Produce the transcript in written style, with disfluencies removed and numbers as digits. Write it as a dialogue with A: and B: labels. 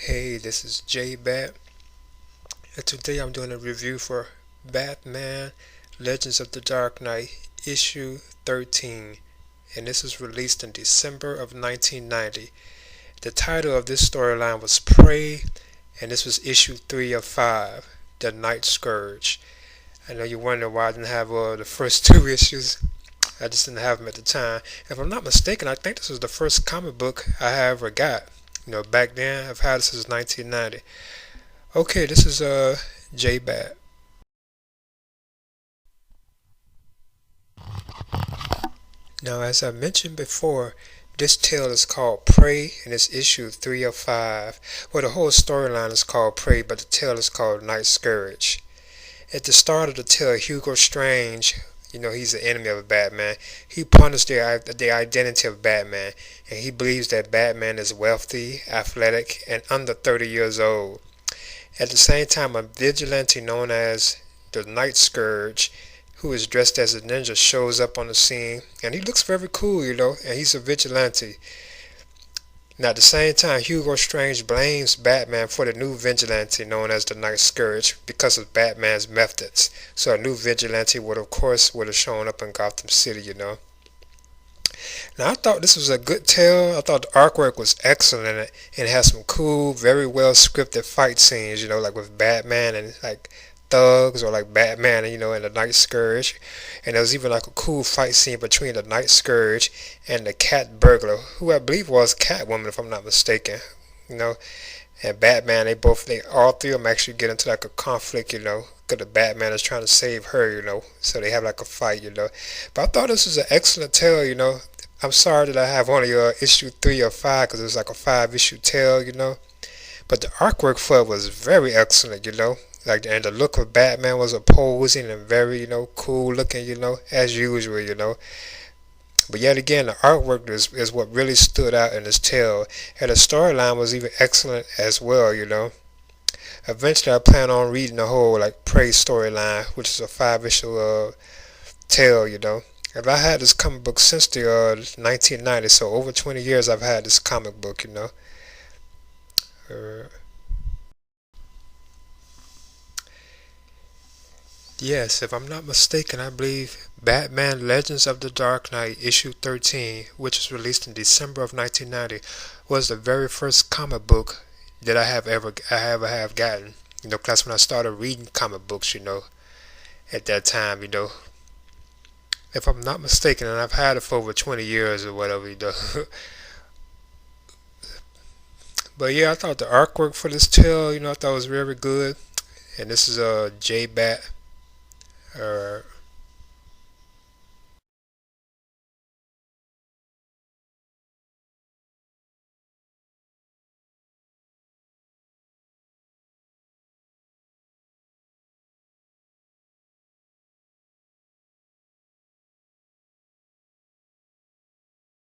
A: Hey, this is J Bat, and today I'm doing a review for Batman Legends of the Dark Knight issue 13, and this was released in December of 1990. The title of this storyline was Prey, and this was issue 3 of 5, The Night Scourge. I know you wonder why I didn't have the first two issues. I just didn't have them at the time. If I'm not mistaken, I think this was the first comic book I ever got. Back then, I've had it since 1990. Okay, this is J Bat. Now, as I mentioned before, this tale is called Prey, and it's issue 3 of 5. Well, the whole storyline is called Prey, but the tale is called Night Scourge. At the start of the tale, Hugo Strange, he's the enemy of Batman. He ponders the identity of Batman, and he believes that Batman is wealthy, athletic, and under 30 years old. At the same time, a vigilante known as the Night Scourge, who is dressed as a ninja, shows up on the scene, and he looks very cool, and he's a vigilante. Now, at the same time, Hugo Strange blames Batman for the new vigilante known as the Night Scourge because of Batman's methods. So a new vigilante would have shown up in Gotham City. Now, I thought this was a good tale. I thought the artwork was excellent in it, and it had some cool, very well scripted fight scenes, like with Batman and like thugs, or like Batman, and the Night Scourge. And there was even like a cool fight scene between the Night Scourge and the cat burglar, who I believe was Catwoman, if I'm not mistaken. You know, and Batman, they all three of them actually get into like a conflict, because the Batman is trying to save her, so they have like a fight. But I thought this was an excellent tale. I'm sorry that I have only issue 3 or 5, because it was like a 5-issue tale. But the artwork for it was very excellent. And the look of Batman was opposing and very, cool looking, as usual. But yet again, the artwork is what really stood out in this tale, and the storyline was even excellent as well. Eventually, I plan on reading the whole like Prey storyline, which is a 5-issue tale. And I had this comic book since the 1990s, so over 20 years I've had this comic book. Uh, Yes, if I'm not mistaken, I believe Batman Legends of the Dark Knight issue 13, which was released in December of 1990, was the very first comic book that I ever have gotten. That's when I started reading comic books, at that time. If I'm not mistaken, and I've had it for over 20 years or whatever. But yeah, I thought the artwork for this tale, I thought it was very good. And this is J Bat.